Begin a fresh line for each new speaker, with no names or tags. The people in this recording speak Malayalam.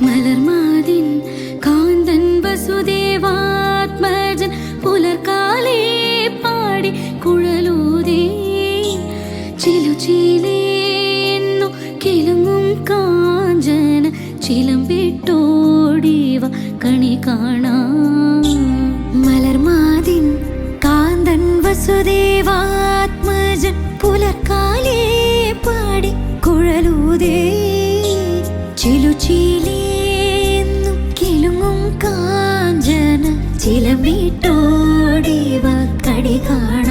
മലർമാതിൻ കാന്തൻ വസുദേവാത്മജൻ പുലർക്കാലേ പാടി കുഴലൂതേ ചിലുചിലേന്നു കിലുങ്ങും കാഞ്ചന ചിലമ്പിട്ടോടിവ കണി കാണാം. മലർമാതിൻ കാന്തൻ വസുദേവാത്മജൻ പുലർക്കാലേ പാടി കുഴലൂതേ ചിലുചിലേന്നു കിലുങ്ങും കാഞ്ചന ചിലമ്പിട്ടോടിവ കണി കാണാം.